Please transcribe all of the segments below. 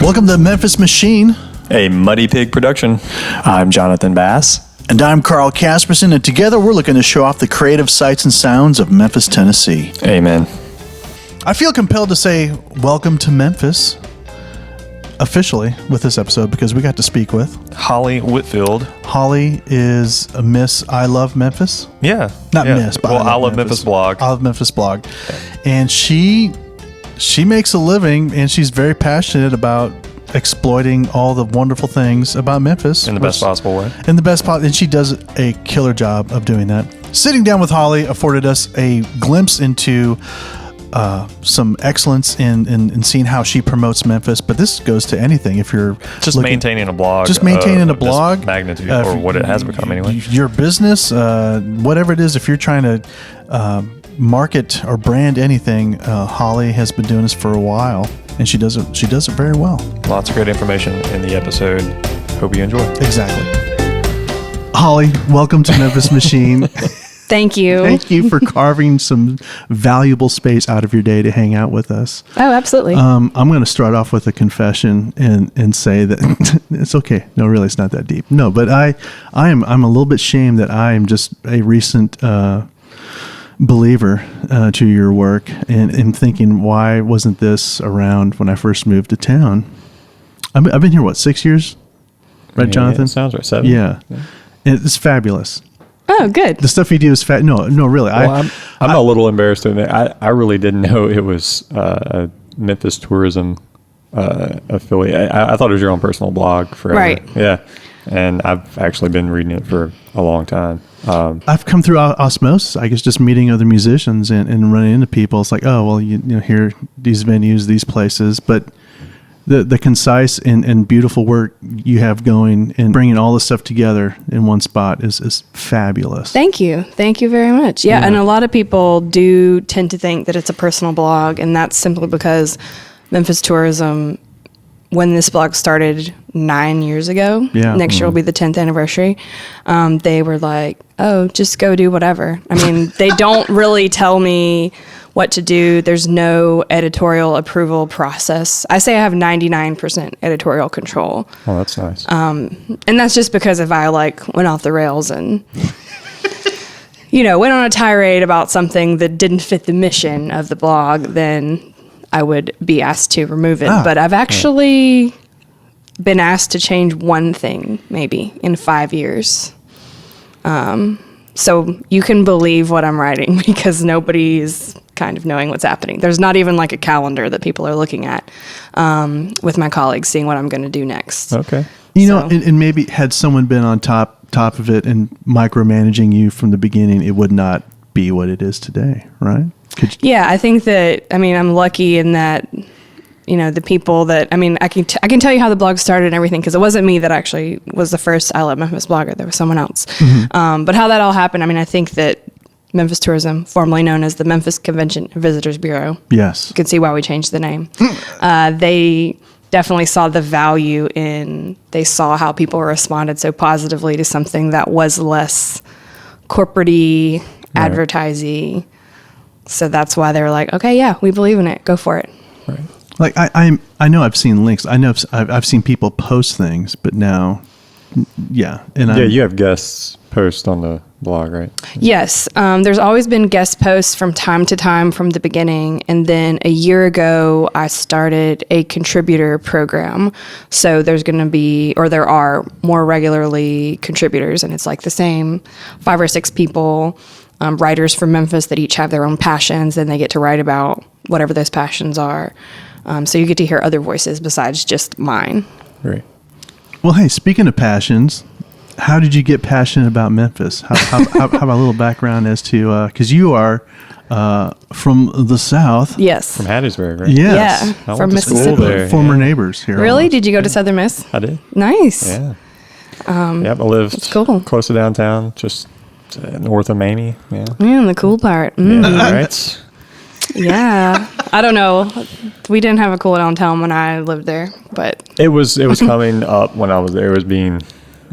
Welcome to Memphis Machine. A Muddy Pig production. I'm Jonathan Bass. And I'm Carl Casperson, and together we're looking to show off the creative sights and sounds of Memphis, Tennessee. Amen. I feel compelled to say welcome to Memphis officially with this episode because we got to speak with Holly Whitfield. Holly is a Miss I Love Memphis. Yeah. Not Miss, but I Love Memphis blog. I Love Memphis blog. And she makes a living, and she's very passionate about exploiting all the wonderful things about Memphis In the best possible way. And she does a killer job of doing that. Sitting down with Holly afforded us a glimpse into some excellence in seeing how she promotes Memphis, but this goes to anything. If you're just maintaining a blog, this magnitude, or what it has become anyway. Your business, whatever it is, if you're trying to market or brand anything, Holly has been doing this for a while, and she does it very well. Lots of great information in the episode. Hope you enjoy. Exactly. Holly, welcome to Memphis Machine. Thank you. Thank you for carving some valuable space out of your day to hang out with us. Oh, absolutely. I'm going to start off with a confession and say that it's okay. No, really, it's not that deep. No, but I'm a little bit shamed that I am just a recent believer to your work and thinking, why wasn't this around when I first moved to town? I've been here, 6 years? Right, Jonathan? Yeah, sounds right. 7. Yeah. It's fabulous. Oh, good. The stuff you do is No, really. Well, I'm a little embarrassed to admit, I really didn't know it was a Memphis tourism affiliate. I thought it was your own personal blog forever. Right. Yeah. And I've actually been reading it for a long time. I've come through osmosis, I guess, just meeting other musicians and running into people. It's like, oh, well, you know, here, these venues, these places. But the concise and beautiful work you have going and bringing all this stuff together in one spot is fabulous. Thank you. Thank you very much. Yeah, and a lot of people do tend to think that it's a personal blog, and that's simply because Memphis Tourism, when this blog started 9 years ago, next year will be the 10th anniversary, they were like, oh, just go do whatever. I mean, they don't really tell me what to do. There's no editorial approval process. I say I have 99% editorial control. Oh, that's nice. And that's just because if I went off the rails and, went on a tirade about something that didn't fit the mission of the blog, then I would be asked to remove it. But I've actually been asked to change one thing maybe in 5 years. So you can believe what I'm writing because nobody's kind of knowing what's happening. There's not even a calendar that people are looking at with my colleagues, seeing what I'm going to do next. Okay. And maybe had someone been on top of it and micromanaging you from the beginning, it would not be what it is today, right? Yeah, I think that, I'm lucky in that, the people that, I can tell you how the blog started and everything, because it wasn't me that actually was the first I Love Memphis blogger. There was someone else. Mm-hmm. But how that all happened, I think that Memphis Tourism, formerly known as the Memphis Convention and Visitors Bureau. Yes. You can see why we changed the name. They definitely saw the value they saw how people responded so positively to something that was less corporate-y, advertising. So that's why they were like, okay, yeah, we believe in it. Go for it. Right. I know I've seen links. I know I've seen people post things, but now, yeah. And you have guests post on the blog, right? Yes. There's always been guest posts from time to time from the beginning. And then a year ago, I started a contributor program. So there's going to be, or there are more regularly contributors, and it's the same 5 or 6 people, writers from Memphis that each have their own passions, and they get to write about whatever those passions are. So you get to hear other voices besides just mine. Right. Well, hey, speaking of passions, how did you get passionate about Memphis? How about a little background as to, because you are from the South. Yes. From Hattiesburg, right? Yes. Yeah, from Mississippi. There. Former neighbors here. Really? Almost. Did you go to Southern Miss? I did. Nice. Yeah. I lived close to downtown, just north of Mamie. Yeah. Yeah, the cool part. Yeah, right. Yeah. I don't know. We didn't have a cool downtown when I lived there, but it was coming up when I was there. It was being,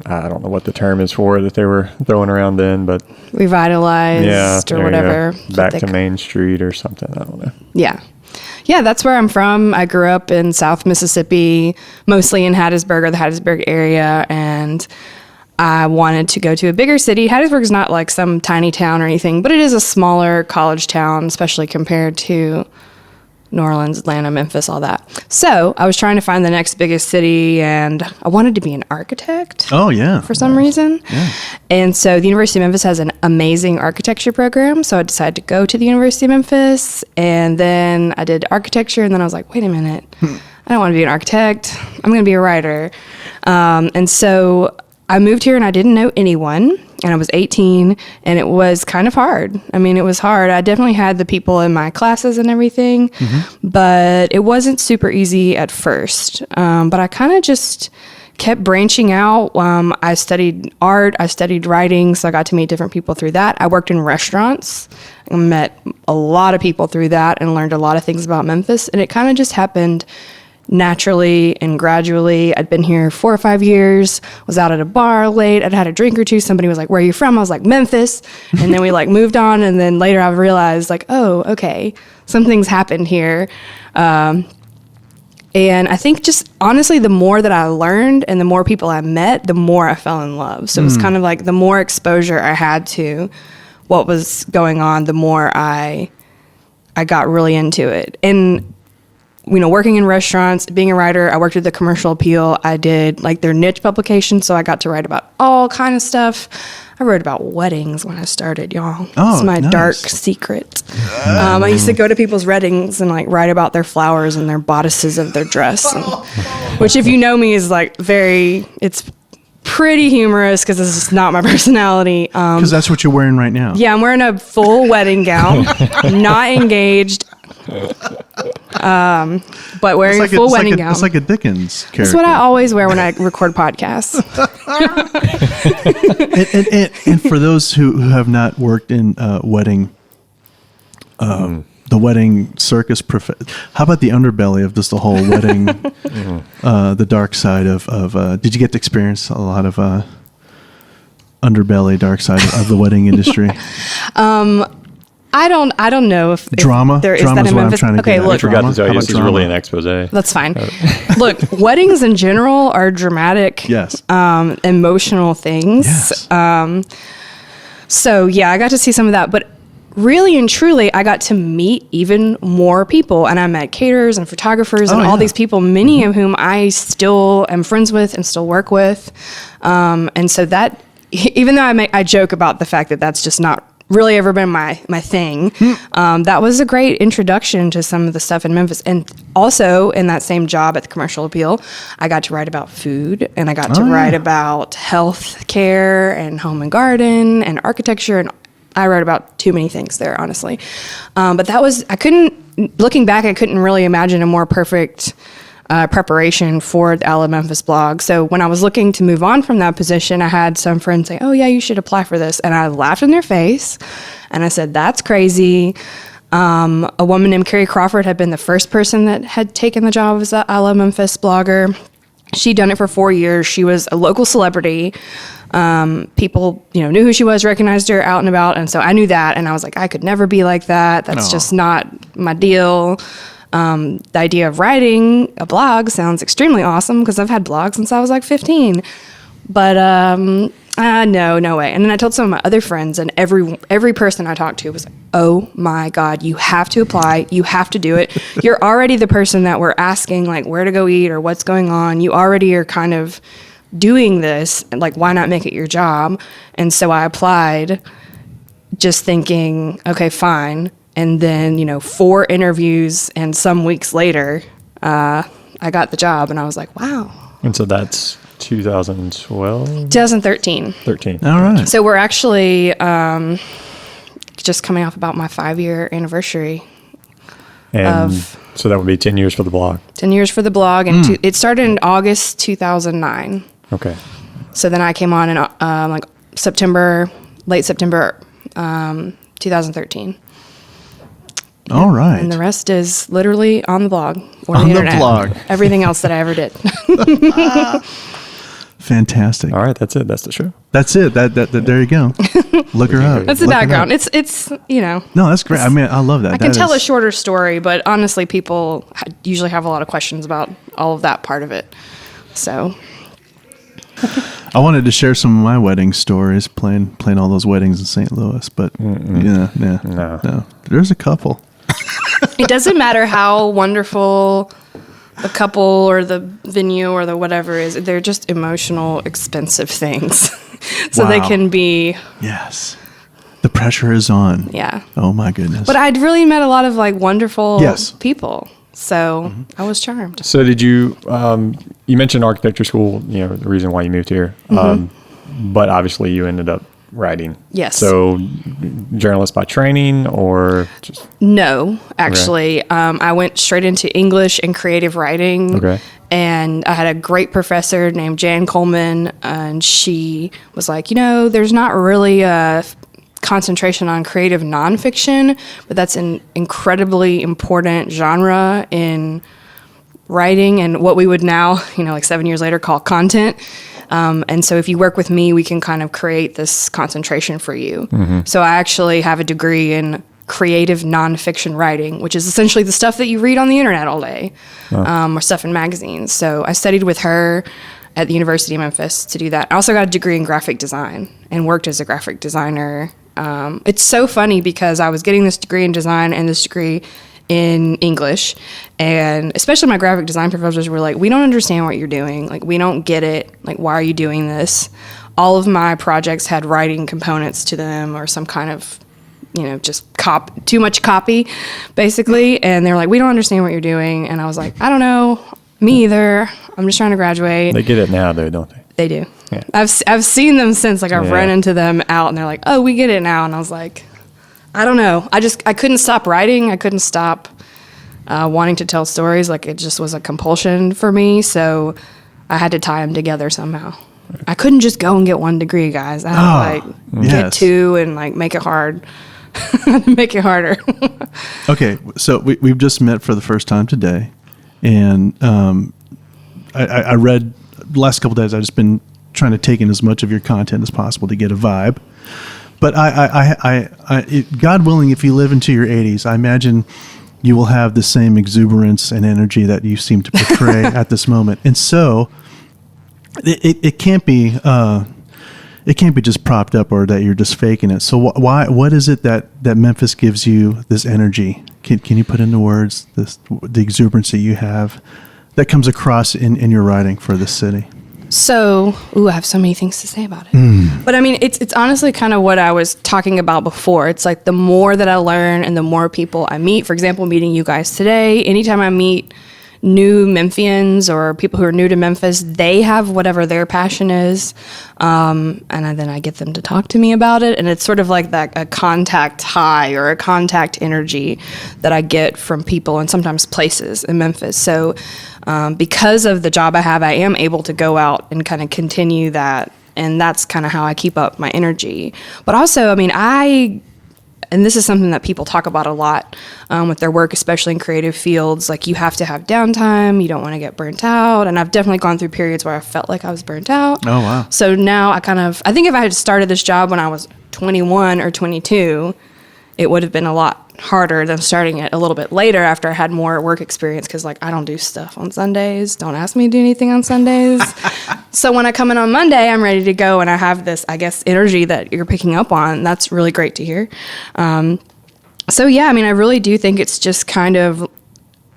I don't know what the term is for it that they were throwing around then, but revitalized or whatever. Back to Main Street or something. I don't know. Yeah. Yeah, that's where I'm from. I grew up in South Mississippi, mostly in Hattiesburg or the Hattiesburg area, and I wanted to go to a bigger city. Hattiesburg is not like some tiny town or anything, but it is a smaller college town, especially compared to New Orleans, Atlanta, Memphis, all that. So I was trying to find the next biggest city, and I wanted to be an architect. Oh, yeah. For some reason. Yeah. And so the University of Memphis has an amazing architecture program. So I decided to go to the University of Memphis, and then I did architecture, and then I was like, wait a minute, I don't want to be an architect. I'm going to be a writer. And so I moved here, and I didn't know anyone, and I was 18, and it was kind of hard. I mean, it was hard. I definitely had the people in my classes and everything, but it wasn't super easy at first. But I kind of just kept branching out. I studied art. I studied writing, so I got to meet different people through that. I worked in restaurants. I met a lot of people through that and learned a lot of things about Memphis, and it kind of just happened naturally and gradually. I'd been here 4 or 5 years, was out at a bar late, I'd had a drink or two, somebody was like, where are you from? I was like, Memphis. And then we like moved on, and then later I realized like, oh, okay, something's happened here. And I think just honestly, the more that I learned and the more people I met, the more I fell in love. So it was kind of like the more exposure I had to what was going on, the more I got really into it. And you know, working in restaurants, being a writer, I worked with the Commercial Appeal. I did like their niche publication, so I got to write about all kind of stuff. I wrote about weddings when I started, y'all. Oh, it's my nice. dark secret. I used to go to people's weddings and like write about their flowers and their bodices of their dress, which if you know me is like it's pretty humorous because this is not my personality. Because that's what you're wearing right now. Yeah, I'm wearing a full wedding gown, not engaged. But wearing a full wedding gown. It's like a Dickens character. That's what I always wear when I record podcasts. and for those who have not worked in wedding, the wedding circus, how about the underbelly of just the whole wedding, the dark side of did you get to experience a lot of underbelly, dark side of the wedding industry? I don't know if drama. There is Drama that is in what Memphis. I'm trying to okay, get at. look, I forgot to tell How you, about this is drama? really an expose. That's fine. Look, weddings in general are dramatic, Yes. Emotional things. Yes. So yeah, I got to see some of that, but really and truly, I got to meet even more people, and I met caterers and photographers and all these people, many of whom I still am friends with and still work with. And so that, even though I joke about the fact that that's just not really ever been my thing, that was a great introduction to some of the stuff in Memphis. And also in that same job at the Commercial Appeal, I got to write about food, and I got to write about health care and home and garden and architecture, and I wrote about too many things there, honestly. But looking back, I couldn't really imagine a more perfect preparation for the Ala Memphis blog. So when I was looking to move on from that position, I had some friends say, oh yeah, you should apply for this. And I laughed in their face and I said, that's crazy. A woman named Carrie Crawford had been the first person that had taken the job as the Ala Memphis blogger. She'd done it for 4 years. She was a local celebrity. People, knew who she was, recognized her out and about. And so I knew that. And I was like, I could never be like that. That's just not my deal. The idea of writing a blog sounds extremely awesome because I've had blogs since I was like 15. But no way. And then I told some of my other friends, and every person I talked to was like, oh my God, you have to apply. You have to do it. You're already the person that we're asking like where to go eat or what's going on. You already are kind of doing this, and like, why not make it your job? And so I applied just thinking, okay, fine. And then, 4 interviews and some weeks later, I got the job, and I was like, wow. And so that's 2012? 2013. 13. All right. So we're actually just coming off about my 5-year anniversary. And so that would be 10 years for the blog. 10 years for the blog, and it started in August 2009. Okay. So then I came on in late September 2013 All right. And the rest is literally on the blog or On the the internet. blog. Everything else that I ever did. Fantastic. All right, that's it. That's the show. That's it. That there you go. Look her up. That's the Look it background. up. It's No, that's great. I mean, I love that. I can tell a shorter story, but honestly, people usually have a lot of questions about all of that part of it. So I wanted to share some of my wedding stories, playing all those weddings in St. Louis, but no. There's a couple. it doesn't matter how wonderful the couple or the venue or the whatever is. They're just emotional, expensive things. So they can be. Yes. The pressure is on. Yeah. Oh my goodness. But I'd really met a lot of like wonderful Yes. people. So I was charmed. So did you, you mentioned architecture school, the reason why you moved here. But obviously you ended up writing. Yes. So journalist by training or just? No, actually. I went straight into English and creative writing. Okay. And I had a great professor named Jan Coleman, and she was like, there's not really a concentration on creative nonfiction, but that's an incredibly important genre in writing and what we would now, like 7 years later, call content. And so if you work with me, we can kind of create this concentration for you. So I actually have a degree in creative nonfiction writing, which is essentially the stuff that you read on the internet all day, or stuff in magazines. So I studied with her at the University of Memphis to do that. I also got a degree in graphic design and worked as a graphic designer. It's so funny because I was getting this degree in design and this degree in English, and especially my graphic design professors were like, we don't understand what you're doing. Like, we don't get it. Like, why are you doing this? All of my projects had writing components to them or some kind of, just too much copy, basically. And they're like, we don't understand what you're doing. And I was like, I don't know. Me either. I'm just trying to graduate. They get it now, though, don't they? They do. Yeah. I've seen them since. Like, I've run into them out, and they're like, "Oh, we get it now." And I was like, "I don't know. I couldn't stop writing. I couldn't stop wanting to tell stories. Like, it just was a compulsion for me. So I had to tie them together somehow. I couldn't just go and get one degree, guys. I had to get two and like make it hard, make it harder." Okay, so we've just met for the first time today, and I read the last couple of days. I've just been trying to take in as much of your content as possible to get a vibe. But God willing, if you live into your 80s, I imagine you will have the same exuberance and energy that you seem to portray at this moment. And so it can't be just propped up or that you're just faking it. So what is it that Memphis gives you this energy? Can you put into words the exuberance that you have that comes across in your writing for this city? So, I have so many things to say about it. But I mean, it's honestly kind of what I was talking about before. It's like the more that I learn and the more people I meet, for example, meeting you guys today, anytime I meet new Memphians or people who are new to Memphis, they have whatever their passion is. And then I get them to talk to me about it. And it's sort of like a contact high or a contact energy that I get from people and sometimes places in Memphis. So because of the job I have, I am able to go out and kind of continue that. And that's kind of how I keep up my energy. But also, I mean, and this is something that people talk about a lot with their work, especially in creative fields. Like, you have to have downtime. You don't want to get burnt out. And I've definitely gone through periods where I felt like I was burnt out. Oh, wow. So now I think if I had started this job when I was 21 or 22, it would have been a lot harder than starting it a little bit later after I had more work experience. Because, like, I don't do stuff on Sundays. Don't ask me to do anything on Sundays. So when I come in on Monday, I'm ready to go, and I have this, I guess, energy that you're picking up on. That's really great to hear. So yeah, I mean, I really do think it's just kind of,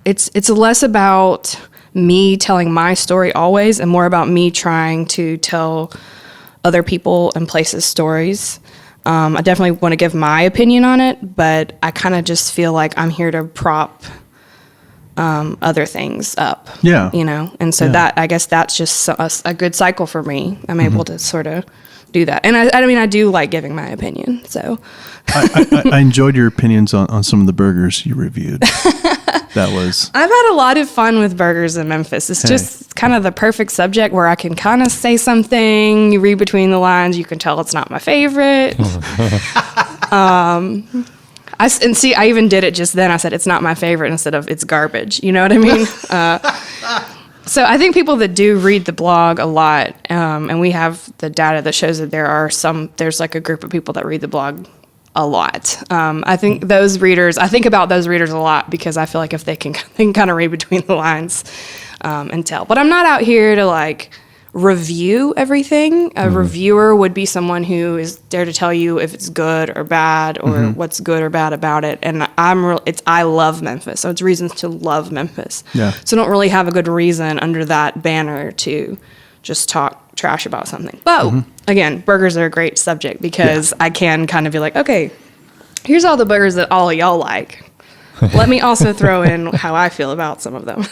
it's less about me telling my story always, and more about me trying to tell other people and places stories. I definitely want to give my opinion on it, but I kind of just feel like I'm here to prop other things up. Yeah. And so that, I guess that's just a good cycle for me. I'm able to sort of do that. And I mean, I do like giving my opinion. So I enjoyed your opinions on some of the burgers you reviewed. I've had a lot of fun with burgers in Memphis. It's just kind of the perfect subject where I can kind of say something, you read between the lines, you can tell it's not my favorite. I even did it just then. I said, it's not my favorite instead of it's garbage. You know what I mean? So I think people that do read the blog a lot, and we have the data that shows that there's like a group of people that read the blog a lot. I think I think about those readers a lot because I feel like if they can kind of read between the lines and tell. But I'm not out here to like review everything. A reviewer would be someone who is there to tell you if it's good or bad or what's good or bad about it. And I love Memphis, so it's reasons to love Memphis. Yeah. So I don't really have a good reason under that banner to just talk trash about something. But again, burgers are a great subject because I can kind of be like, okay, here's all the burgers that all of y'all like. Let me also throw in how I feel about some of them.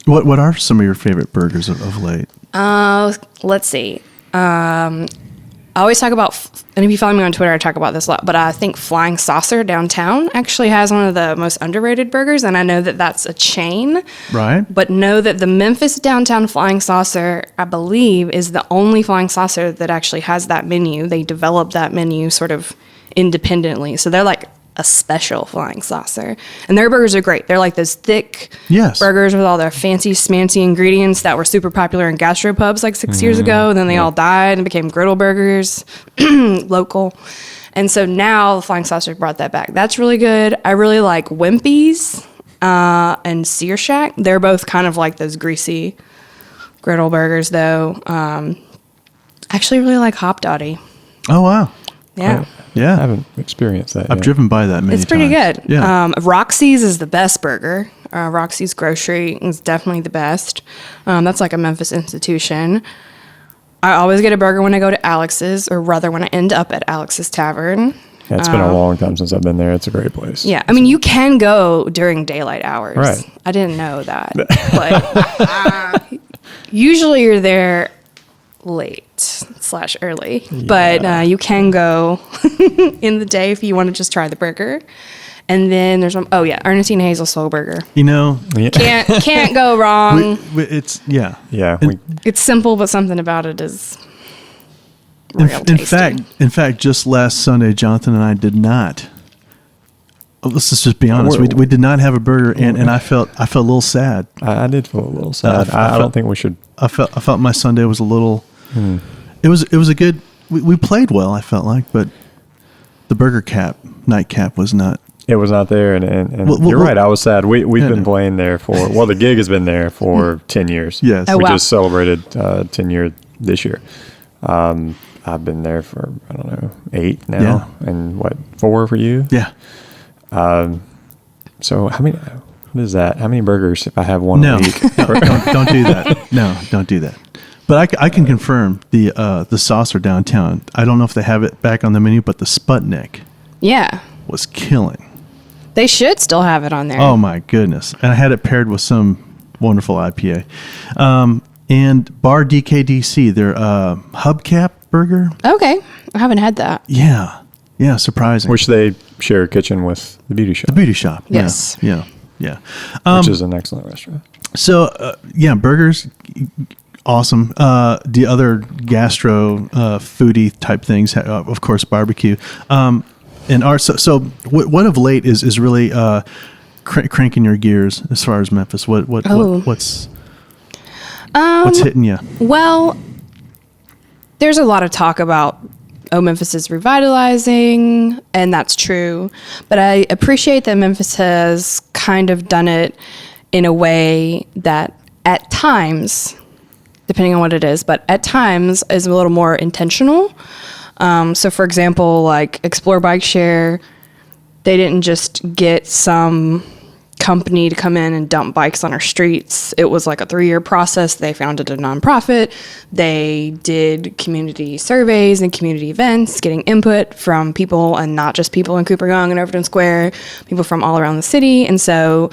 What are some of your favorite burgers of late? Let's see. I always talk about, and if you follow me on Twitter, I talk about this a lot, but I think Flying Saucer downtown actually has one of the most underrated burgers, and I know that that's a chain. Right. But know that the Memphis downtown Flying Saucer, I believe, is the only Flying Saucer that actually has that menu. They developed that menu sort of independently. So they're like a special Flying Saucer. And their burgers are great. They're like those thick burgers with all their fancy smancy ingredients that were super popular in gastropubs like 6 years ago. And then they all died and became griddle burgers, local. And so now the Flying Saucer brought that back. That's really good. I really like Wimpy's and Sear Shack. They're both kind of like those greasy griddle burgers, though. I actually really like Hop Dotty. Oh, wow. Yeah. Yeah. I haven't experienced that I've yet. driven by that many times. It's pretty good. Yeah. Roxy's is the best burger. Roxy's Grocery is definitely the best. That's like a Memphis institution. I always get a burger when I go to Alex's, or rather when I end up at Alex's Tavern. Yeah, it's been a long time since I've been there. It's a great place. Yeah, I mean, you can go during daylight hours. Right. I didn't know that. But usually you're there late/early, but you can go in the day if you want to just try the burger. And then there's Ernestine Hazel Soul Burger. You know, Can't go wrong. it's yeah. It's simple, but something about it is real tasty. In fact, just last Sunday, Jonathan and I did not. Let's just be honest. We did not have a burger, and I felt a little sad. I did feel a little sad. I don't think we should. I felt my Sunday was a little. It was a good. We played well. I felt like, but the burger nightcap was not. It was not there, and you're right. I was sad. We've been playing there the gig has been there for 10 years. Yes, Oh, we wow. just celebrated 10 year this year. I've been there for 8 now, Yeah. and 4 for you. Yeah. So how many? What is that? How many burgers if I have one a week? Don't do that. No, don't do that. But I can confirm the saucer downtown. I don't know if they have it back on the menu, but the Sputnik Yeah. was killing. They should still have it on there. Oh my goodness! And I had it paired with some wonderful IPA, and Bar DKDC, their hubcap burger. Okay. I haven't had that. Yeah, surprising. Which they share a kitchen with the beauty shop, the beauty shop. Yes. Yeah. which is an excellent restaurant. So burgers, awesome. The other gastro foodie type things, of course, barbecue. And what of late is really cranking your gears as far as Memphis? What's hitting you? Well, there's a lot of talk about Memphis is revitalizing, and that's true. But I appreciate that Memphis has kind of done it in a way that at times, depending on what it is, but at times is a little more intentional. So for example, like Explore Bike Share, they didn't just get some company to come in and dump bikes on our streets. It was like a 3-year process. They founded a nonprofit. They did community surveys and community events, getting input from people, and not just people in Cooper Young and Overton Square, people from all around the city. And so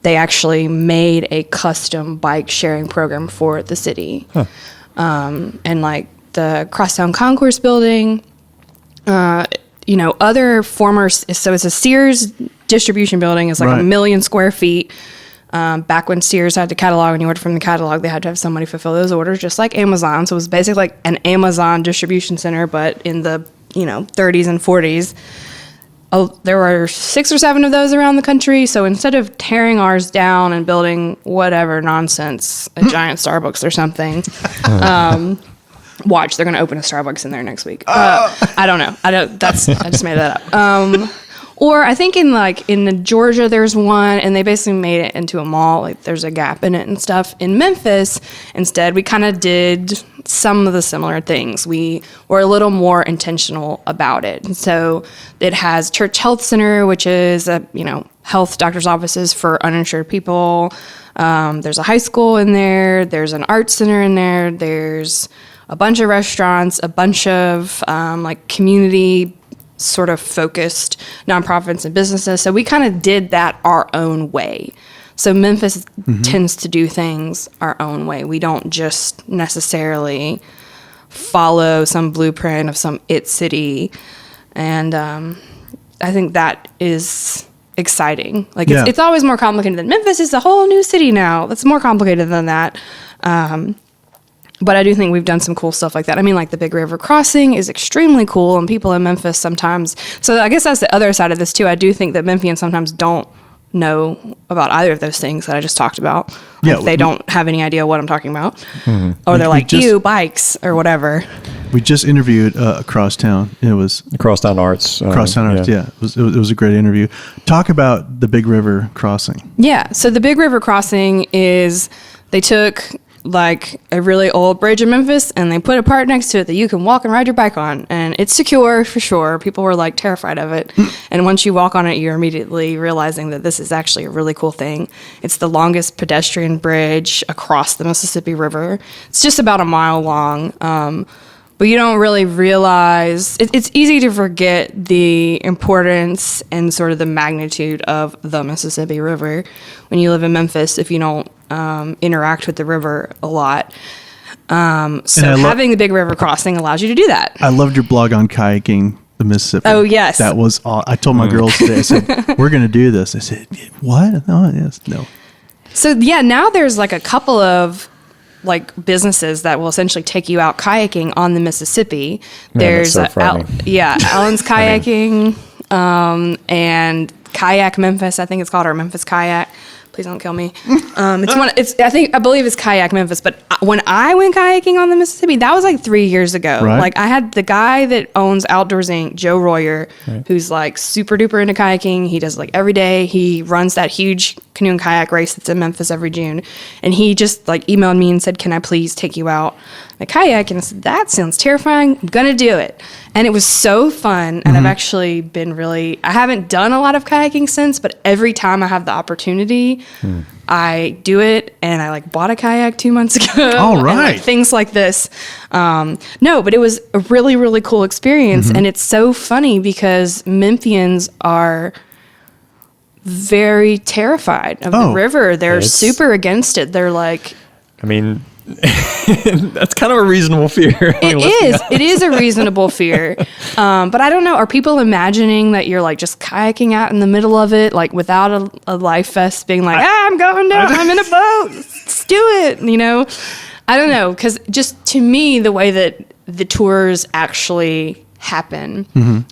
they actually made a custom bike sharing program for the city. And like the Crosstown Concourse building, other former, so it's a Sears distribution building. It's like Right. 1 million square feet. Back when Sears had to catalog, and you ordered from the catalog, they had to have somebody fulfill those orders, just like Amazon. So it was basically like an Amazon distribution center, but in the 30s and 40s. there were 6 or 7 of those around the country. So instead of tearing ours down and building whatever nonsense, a giant Starbucks or something, watch, they're going to open a Starbucks in there next week. I don't know. I just made that up. Or I think in Georgia, there's one, and they basically made it into a mall. Like there's a Gap in it and stuff. In Memphis, instead, we kind of did some of the similar things. We were a little more intentional about it. And so it has Church Health Center, which is health doctor's offices for uninsured people. There's a high school in there. There's an art center in there. There's a bunch of restaurants, a bunch of community sort of focused nonprofits and businesses. So we kind of did that our own way. So Memphis tends to do things our own way. We don't just necessarily follow some blueprint of some city. And I think that is exciting. It's always more complicated than Memphis is a whole new city now. It's more complicated than that. But I do think we've done some cool stuff like that. I mean, the Big River Crossing is extremely cool, and people in Memphis sometimes. So I guess that's the other side of this too. I do think that Memphians sometimes don't know about either of those things that I just talked about. They don't have any idea what I'm talking about, or they're like, "Ew, bikes" or whatever. We just interviewed Crosstown. It was Crosstown Arts. Crosstown Arts. Yeah, it was a great interview. Talk about the Big River Crossing. Yeah, so the Big River Crossing is they took a really old bridge in Memphis, and they put a part next to it that you can walk and ride your bike on, and it's secure for sure. People were terrified of it, and once you walk on it, you're immediately realizing that this is actually a really cool thing. It's the longest pedestrian bridge across the Mississippi River. It's just about a mile long, but you don't really realize it's easy to forget the importance and sort of the magnitude of the Mississippi River when you live in Memphis if you don't interact with the river a lot. So having the Big River Crossing allows you to do that. I loved your blog on kayaking the Mississippi. Oh, yes. That was all. I told my girls today, I said, we're going to do this. I said, what? Oh, yes. No. So, yeah, now there's a couple of businesses that will essentially take you out kayaking on the Mississippi. There's so Allen's Kayaking and Kayak Memphis, I think it's called, or Memphis Kayak. Please don't kill me. I believe it's Kayak Memphis, but when I went kayaking on the Mississippi, that was 3 years ago. Right. I had the guy that owns Outdoors Inc., Joe Royer, who's super duper into kayaking. He does every day. He runs that huge canoe and kayak race that's in Memphis every June. And he just emailed me and said, "Can I please take you out a kayak?" And I said, "That sounds terrifying. I'm going to do it." And it was so fun. And I've actually been I haven't done a lot of kayaking since, but every time I have the opportunity, I do it. And I bought a kayak 2 months ago. All right. And, things like this. No, but it was a really, really cool experience. And it's so funny because Memphians are very terrified of the river. They're super against it. They're I mean, that's kind of a reasonable fear. It is a reasonable fear. But I don't know. Are people imagining that you're just kayaking out in the middle of it, without a life vest, being I'm going down, I'm in a boat, let's do it, I don't know. Because just to me, the way that the tours actually happen,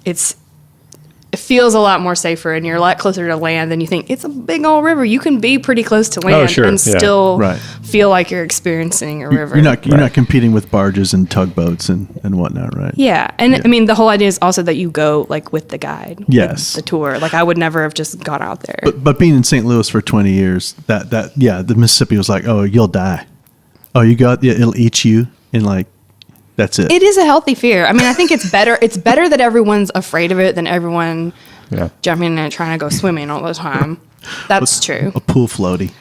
it feels a lot more safer, and you're a lot closer to land than you think. It's a big old river. You can be pretty close to land and still feel like you're experiencing a river. You're not competing with barges and tugboats and whatnot, right? Yeah. And I mean, the whole idea is also that you go with the guide. Yes. The tour. I would never have just gone out there. But being in St. Louis for 20 years, the Mississippi was oh, you'll die. Oh, it'll eat you. And that's it. It is a healthy fear. I mean, I think it's better. It's better that everyone's afraid of it than everyone jumping in and trying to go swimming all the time. That's true. A pool floaty.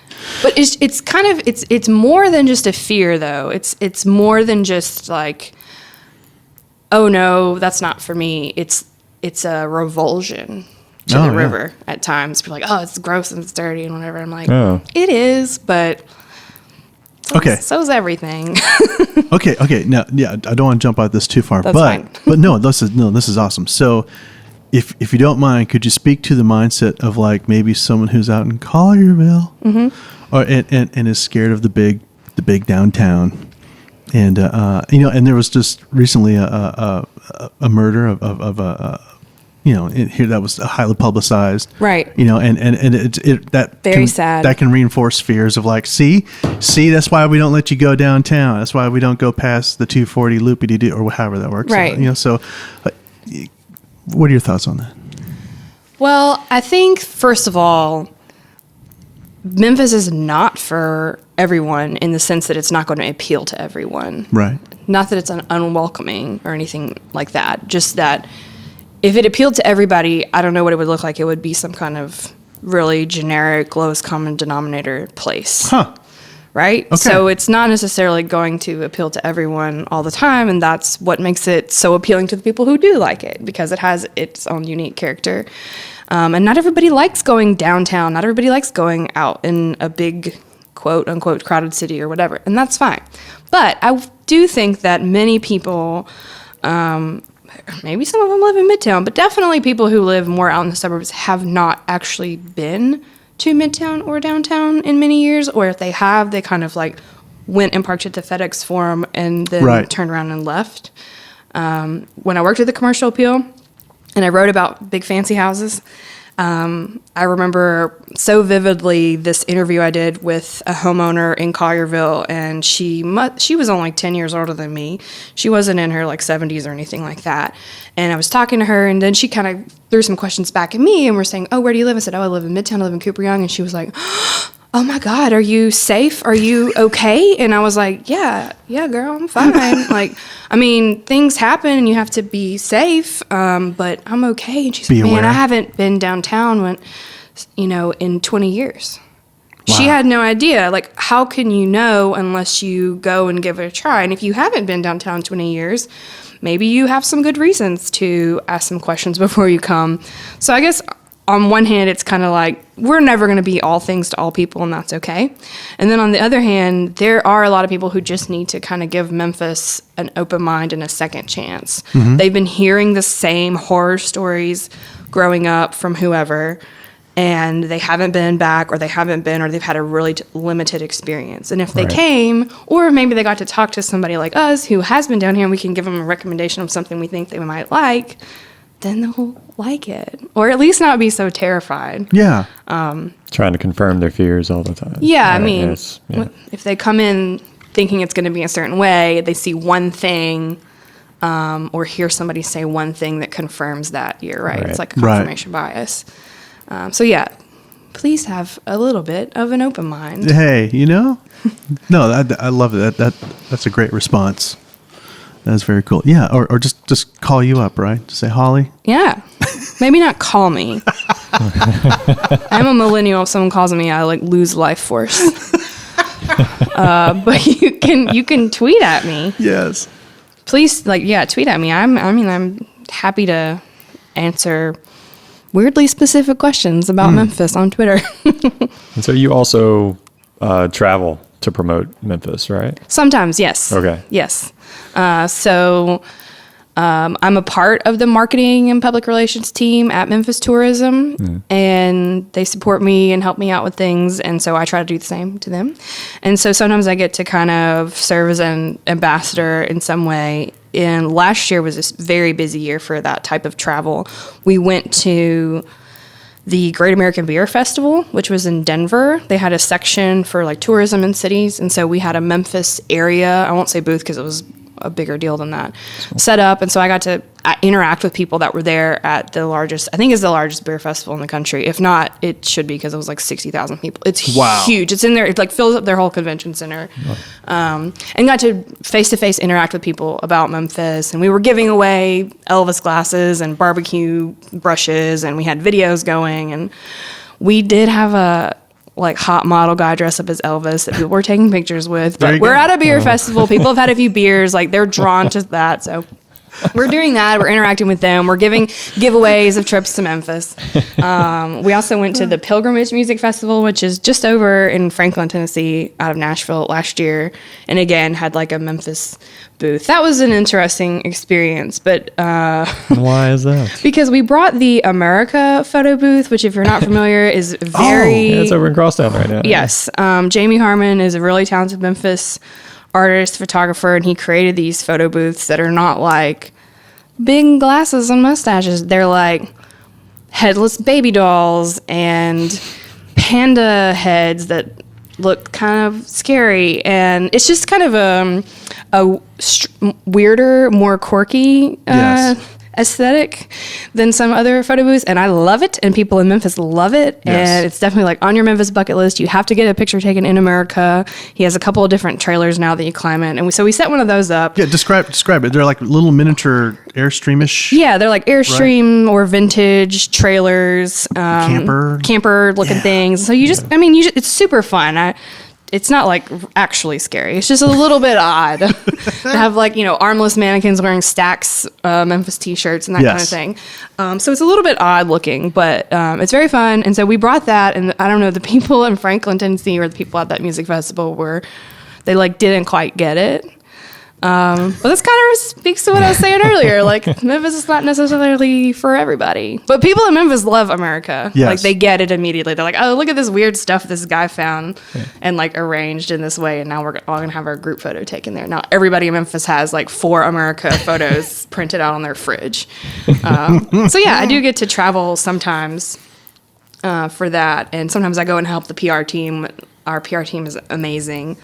But it's kind of it's more than just a fear, though. It's more than just oh no, that's not for me. It's a revulsion to the river at times. People are oh, it's gross and it's dirty and whatever. I'm it is, but. So is everything. Okay. Now, I don't want to jump out this too far, That's fine. but this is awesome. So, if you don't mind, could you speak to the mindset of maybe someone who's out in Collierville, or and is scared of the big downtown, and and there was just recently a murder of here that was highly publicized, Right. and that Very sad. That can reinforce fears of like, see, that's why we don't let you go downtown. That's why we don't go past the 240 loopy-doo or however that works. Right. So what are your thoughts on that? Well, I think, first of all, Memphis is not for everyone in the sense that it's not going to appeal to everyone. Right. Not that it's unwelcoming or anything like that. Just that if it appealed to everybody, I don't know what it would look like. It would be some kind of really generic, lowest common denominator place. Huh. Right? Okay. So it's not necessarily going to appeal to everyone all the time, and that's what makes it so appealing to the people who do like it, because it has its own unique character. And not everybody likes going downtown. Not everybody likes going out in a big, quote unquote, crowded city or whatever, and that's fine. But I do think that many people, maybe some of them live in Midtown, but definitely people who live more out in the suburbs have not actually been to Midtown or downtown in many years, or if they have, they kind of like went and parked at the FedEx Forum and then Right. turned around and left. When I worked at the Commercial Appeal and I wrote about big fancy houses, I remember so vividly this interview I did with a homeowner in Collierville, and she was only 10 years older than me. She wasn't in her like 70s or anything like that. And I was talking to her, and then she kind of threw some questions back at me, and we're saying, "Oh, where do you live?" I said, "Oh, I live in Midtown. I live in Cooper Young." And she was like, "Oh my God, are you safe? Are you okay?" And I was like, yeah, girl, I'm fine. Like, I mean, things happen and you have to be safe, but I'm okay. And she's Be like, "Man, aware." I haven't been downtown in 20 years. Wow. She had no idea. Like, how can you know unless you go and give it a try? And if you haven't been downtown 20 years, maybe you have some good reasons to ask some questions before you come. So I guess on one hand, it's kind of like, we're never going to be all things to all people, and that's okay. And then on the other hand, there are a lot of people who just need to kind of give Memphis an open mind and a second chance. Mm-hmm. They've been hearing the same horror stories growing up from whoever, and they haven't been back, or they've had a really limited experience. And if they Right. came, or maybe they got to talk to somebody like us who has been down here, and we can give them a recommendation of something we think they might like, then they'll like it, or at least not be so terrified. Yeah. Trying to confirm their fears all the time. Yeah, I Right, mean, yes, yeah. if they come in thinking it's going to be a certain way, they see one thing, or hear somebody say one thing that confirms that, you're right. Right. It's like a Right. confirmation bias. So yeah, please have a little bit of an open mind. Hey, no, I love it. That's a great response. That's very cool. Yeah, or just call you up, right? Just say, Holly. Yeah, maybe not call me. I'm a millennial. If someone calls me, I like lose life force. But you can tweet at me. Yes. Please, tweet at me. I'm happy to answer weirdly specific questions about Memphis on Twitter. And so you also travel to promote Memphis, right? Sometimes, yes. Okay. Yes. So I'm a part of the marketing and public relations team at Memphis Tourism, and they support me and help me out with things, and so I try to do the same to them. And so sometimes I get to kind of serve as an ambassador in some way. And last year was a very busy year for that type of travel. We went to the Great American Beer Festival, which was in Denver. They had a section for like tourism in cities, and so we had a Memphis area, I won't say booth because it was a bigger deal than that, set up. And so I got to interact with people that were there at the largest, I think it's the largest beer festival in the country. If not, it should be, because it was like 60,000 people. It's Wow. huge. It's in there. It like fills up their whole convention center. And got to face-to-face interact with people about Memphis. And we were giving away Elvis glasses and barbecue brushes, and we had videos going. And we did have a hot model guy dress up as Elvis that people were taking pictures with. There But you we're go. at a beer festival. People have had a few beers. Like, they're drawn to that. So we're doing that. We're interacting with them. We're giving giveaways of trips to Memphis. We also went to the Pilgrimage Music Festival, which is just over in Franklin, Tennessee, out of Nashville last year. And again, had like a Memphis booth. That was an interesting experience. But Why is that? because we brought the America photo booth, which, if you're not familiar, is very... Yeah, it's over in Crosstown right now. Yes. Jamie Harmon is a really talented Memphis artist, photographer, and he created these photo booths that are not like big glasses and mustaches. They're like headless baby dolls and panda heads that look kind of scary. And it's just kind of weirder, more quirky Yes. aesthetic than some other photo booths, and I love it, and people in Memphis love it. Yes. And it's definitely like on your Memphis bucket list. You have to get a picture taken in America. He has a couple of different trailers now that you climb in, and so we set one of those up. Yeah, describe it. They're like little miniature Airstreamish. Yeah, they're like Airstream or vintage trailers, camper looking things. So it's super fun. It's not like actually scary. It's just a little bit odd to have like, armless mannequins wearing Stax Memphis t-shirts and that kind of thing. So it's a little bit odd looking, but it's very fun. And so we brought that, and I don't know, the people in Franklin, Tennessee, or the people at that music festival they like didn't quite get it. But this kind of speaks to what I was saying earlier. Like, Memphis is not necessarily for everybody. But people in Memphis love America. Yes. Like, they get it immediately. They're like, oh, look at this weird stuff this guy found and, like, arranged in this way. And now we're all going to have our group photo taken there. Now, everybody in Memphis has, like, 4 America photos printed out on their fridge. So, yeah, I do get to travel sometimes for that. And sometimes I go and help the PR team. Our PR team is amazing.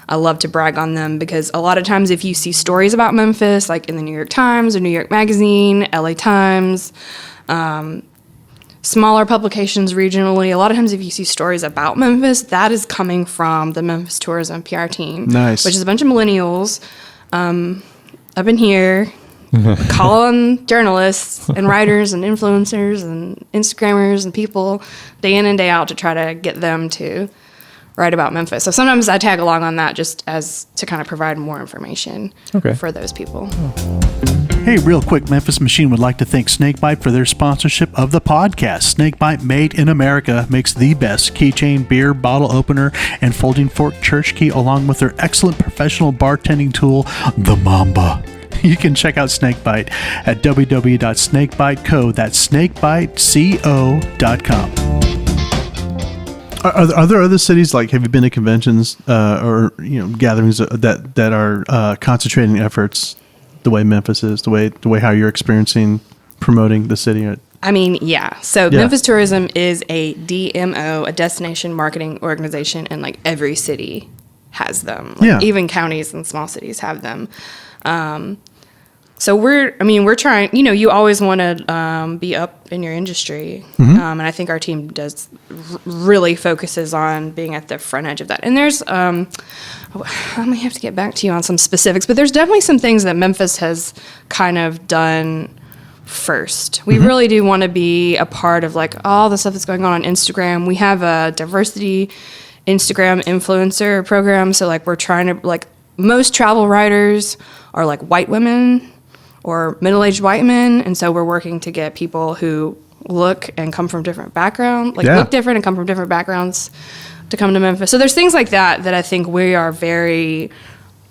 I love to brag on them because a lot of times if you see stories about Memphis, like in the New York Times or New York Magazine, LA Times, smaller publications regionally, a lot of times if you see stories about Memphis, that is coming from the Memphis Tourism PR team. Nice. Which is a bunch of millennials up in here calling journalists and writers and influencers and Instagrammers and people day in and day out to try to get them to write about Memphis. So sometimes I tag along on that just as to kind of provide more information for those people. Hey, real quick, Memphis Machine would like to thank Snakebite for their sponsorship of the podcast. Snakebite, made in America, makes the best keychain, beer, bottle opener, and folding fork church key, along with their excellent professional bartending tool, the Mamba. You can check out Snakebite at www.snakebiteco. That's snakebiteco.com. Are there other cities, like, have you been to conventions or gatherings that are concentrating efforts the way Memphis is, the way how you're experiencing promoting the city? I mean, yeah. So Memphis Tourism is a DMO, a destination marketing organization, and like every city has them. Like, even counties and small cities have them. So we're trying, you always want to be up in your industry. And I think our team does really focuses on being at the front edge of that. And there's, I may have to get back to you on some specifics, but there's definitely some things that Memphis has kind of done first. We really do want to be a part of like all the stuff that's going on Instagram. We have a diversity Instagram influencer program. So like we're trying to, like, most travel writers are like white women or middle-aged white men, and so we're working to get people who look and come from different backgrounds, look different and come from different backgrounds to come to Memphis. So there's things like that I think we are very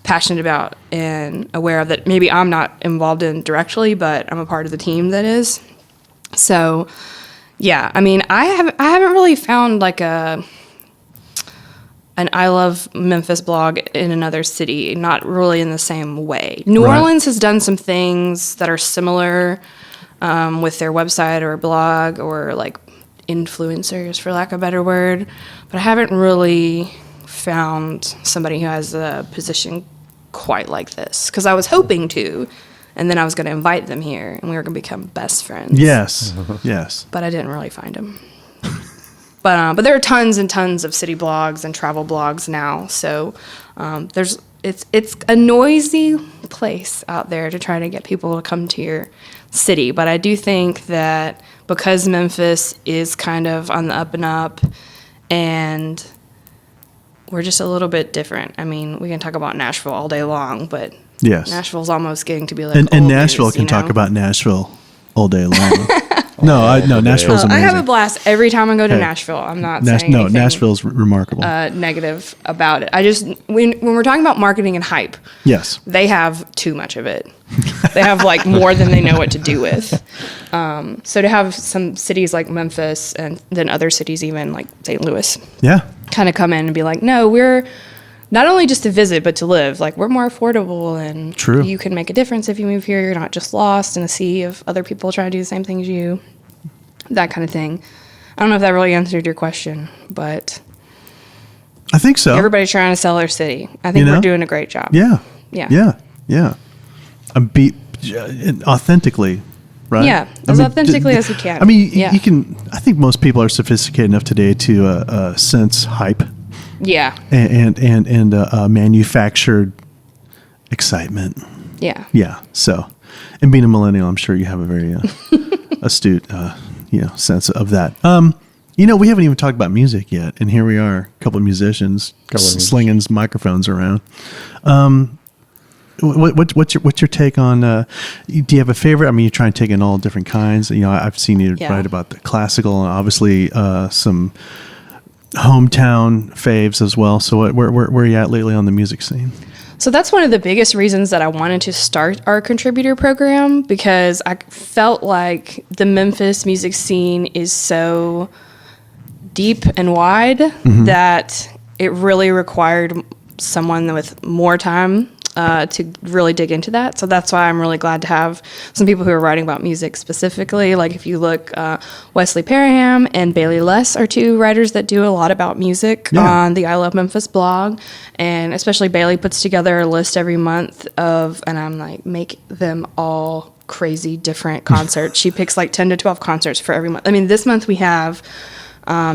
passionate about and aware of, that maybe I'm not involved in directly, but I'm a part of the team that is. So, yeah, I mean, I haven't really found like an I Love Memphis blog in another city, not really in the same way. New Orleans has done some things that are similar with their website or blog or like influencers, for lack of a better word. But I haven't really found somebody who has a position quite like this, because I was hoping to, and then I was going to invite them here and we were going to become best friends. Yes, yes. But I didn't really find them. But there are tons and tons of city blogs and travel blogs now. So it's a noisy place out there to try to get people to come to your city. But I do think that because Memphis is kind of on the up and up, and we're just a little bit different. I mean, we can talk about Nashville all day long, but Nashville's almost getting to be like and Nashville can talk about Nashville all day long. No, Nashville's amazing. I have a blast every time I go to Nashville. I'm not saying anything Nashville's remarkable. Negative about it. I just, when we're talking about marketing and hype, they have too much of it. They have like more than they know what to do with. So to have some cities like Memphis and then other cities even like St. Louis, kind of come in and be like, no, not only just to visit, but to live. Like, we're more affordable, and True. you can make a difference if you move here. You're not just lost in a sea of other people trying to do the same thing as you, that kind of thing. I don't know if that really answered your question, but I think so. everybody's trying to sell their city. I think we're doing a great job. Yeah. Yeah. Yeah. Yeah. Authentically, right? Yeah, as authentically as you can. I mean, Yeah. you can. I think most people are sophisticated enough today to sense hype Yeah. and manufactured excitement. Yeah. Yeah. So, and being a millennial, I'm sure you have a very astute, sense of that. We haven't even talked about music yet, and here we are, a couple of musicians slinging microphones around. What's your take on? Do you have a favorite? I mean, you try and take in all different kinds. I've seen you write about the classical and obviously some hometown faves as well. So where are you at lately on the music scene? So that's one of the biggest reasons that I wanted to start our contributor program, because I felt like the Memphis music scene is so deep and wide that it really required someone with more time to really dig into that. So that's why I'm really glad to have some people who are writing about music specifically. Like, if you look, Wesley Parham and Bailey Less are two writers that do a lot about music on the I Love Memphis blog. And especially Bailey puts together a list every month of, and I'm like, make them all crazy different concerts. She picks like 10 to 12 concerts for every month. I mean, this month we have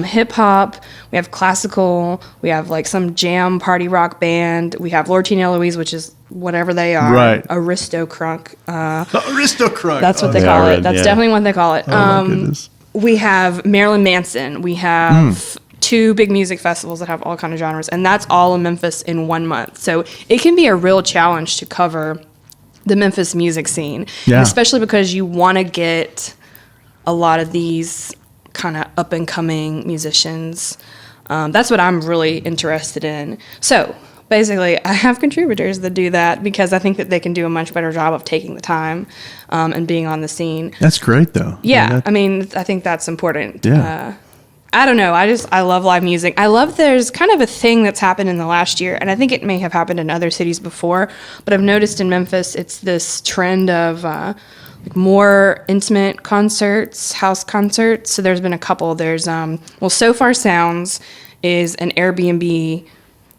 hip hop, we have classical, we have like some jam party rock band, we have Lord Tina Eloise, which is whatever they are, right? Aristocrunk. Aristocrunk. That's what they call it. That's definitely what they call it. Oh my goodness. We have Marilyn Manson. We have two big music festivals that have all kind of genres, and that's all in Memphis in 1 month. So it can be a real challenge to cover the Memphis music scene, and especially because you want to get a lot of these kind of up and coming musicians. That's what I'm really interested in. So basically, I have contributors that do that because I think that they can do a much better job of taking the time and being on the scene. That's great, though. Yeah, I think that's important. Yeah. I don't know. I love live music. There's kind of a thing that's happened in the last year, and I think it may have happened in other cities before, but I've noticed in Memphis, it's this trend of more intimate concerts, house concerts. So there's been a couple. There's So Far Sounds is an Airbnb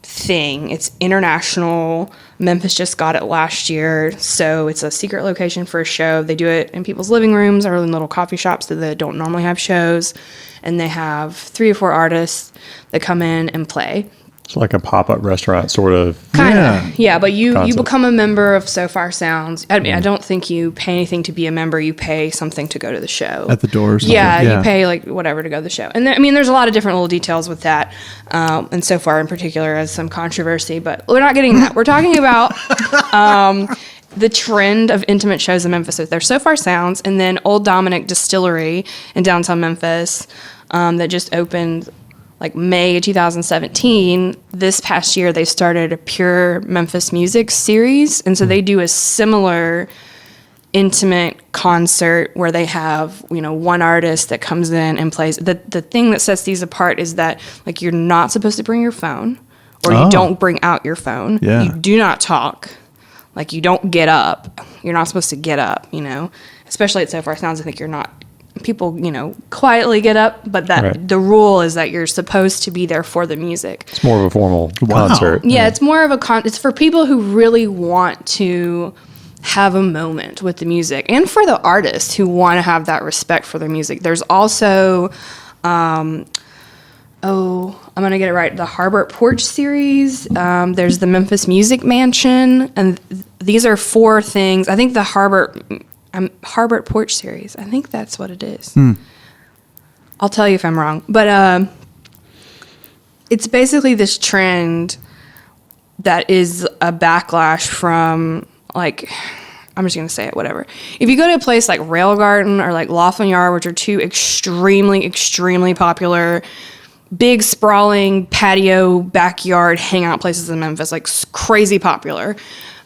thing. It's international. Memphis just got it last year, so it's a secret location for a show. They do it in people's living rooms or in little coffee shops that don't normally have shows, and they have 3 or 4 artists that come in and play. It's like a pop-up restaurant sort of. Kind of, yeah. But you concept. become a member of So Far Sounds. I mean, I don't think you pay anything to be a member. You pay something to go to the show. At the door or something. Yeah, you pay like whatever to go to the show. And there's a lot of different little details with that. And So Far in particular has some controversy, but we're not getting that. We're talking about the trend of intimate shows in Memphis. So there's So Far Sounds, and then Old Dominic Distillery in downtown Memphis that just opened like May 2017, this past year, they started a Pure Memphis Music series. And so they do a similar intimate concert where they have, one artist that comes in and plays. The thing that sets these apart is that, like, you're not supposed to bring your phone, or you don't bring out your phone. Yeah. You do not talk. Like, you don't get up. You're not supposed to get up, Especially at So Far Sounds, I think you're not. People, quietly get up, but the rule is that you're supposed to be there for the music. It's more of a formal concert. Yeah, it's more of it's for people who really want to have a moment with the music, and for the artists who want to have that respect for their music. There's also, I'm going to get it right, the Harbor Porch series. There's the Memphis Music Mansion, and these are 4 things. I think the Harbor Porch series. I think that's what it is. I'll tell you if I'm wrong. But it's basically this trend that is a backlash from, like, I'm just going to say it, whatever. If you go to a place like Rail Garden or like Laughlin Yard, which are 2 extremely, extremely popular, big, sprawling patio, backyard hangout places in Memphis, like crazy popular.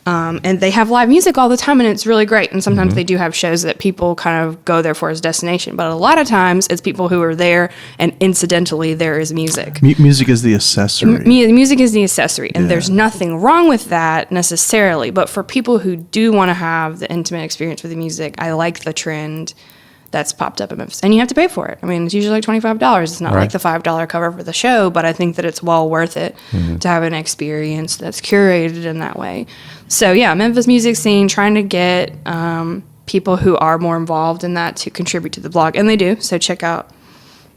And they have live music all the time, and it's really great. And sometimes they do have shows that people kind of go there for as destination. But a lot of times, it's people who are there, and incidentally, there is music. Music is the accessory. Music is the accessory, and there's nothing wrong with that necessarily. But for people who do want to have the intimate experience with the music, I like the trend that's popped up in Memphis. And you have to pay for it. I mean, it's usually like $25. It's not like the $5 cover for the show, but I think that it's well worth it to have an experience that's curated in that way. So, yeah, Memphis music scene, trying to get people who are more involved in that to contribute to the blog. And they do. So check out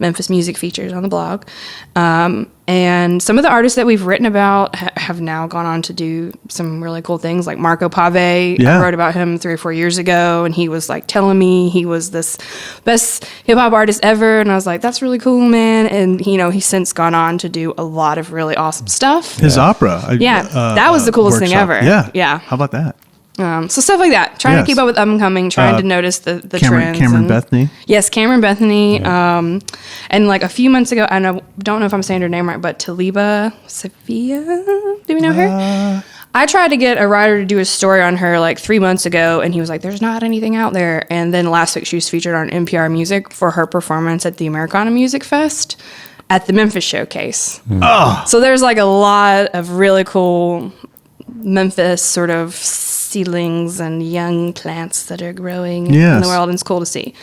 Memphis music features on the blog. And some of the artists that we've written about have now gone on to do some really cool things, like Marco Pave. I wrote about him 3 or 4 years ago, and he was like telling me he was this best hip-hop artist ever, and I was like, that's really cool, man. And he's since gone on to do a lot of really awesome stuff. His opera. That was the coolest thing ever. Yeah. How about that? So stuff like that. Trying to keep up with upcoming, trying to notice the trends. Cameron Bethany. Yes, Cameron Bethany. Yeah. And like a few months ago, I don't know if I'm saying her name right, but Taliba Sophia. Do we know her? I tried to get a writer to do a story on her like 3 months ago, and he was like, there's not anything out there. And then last week she was featured on NPR Music for her performance at the Americana Music Fest at the Memphis Showcase. So there's like a lot of really cool Memphis sort of seedlings and young plants that are growing in the world, and it's cool to see.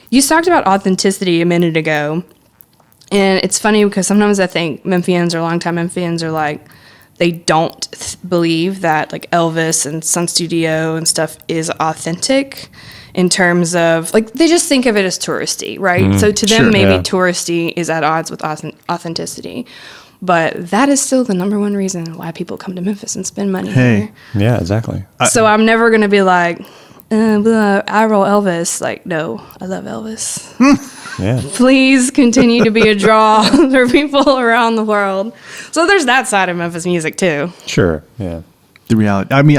You talked about authenticity a minute ago, and it's funny because sometimes I think Memphians or longtime Memphians are like, they don't believe that like Elvis and Sun Studio and stuff is authentic in terms of like, they just think of it as touristy, right? So to them, maybe touristy is at odds with authenticity. But that is still the number one reason why people come to Memphis and spend money here. Yeah, exactly. So I'm never going to be like, I roll Elvis. Like, no, I love Elvis. Please continue to be a draw for people around the world. So there's that side of Memphis music, too. Sure, yeah. The reality. I mean,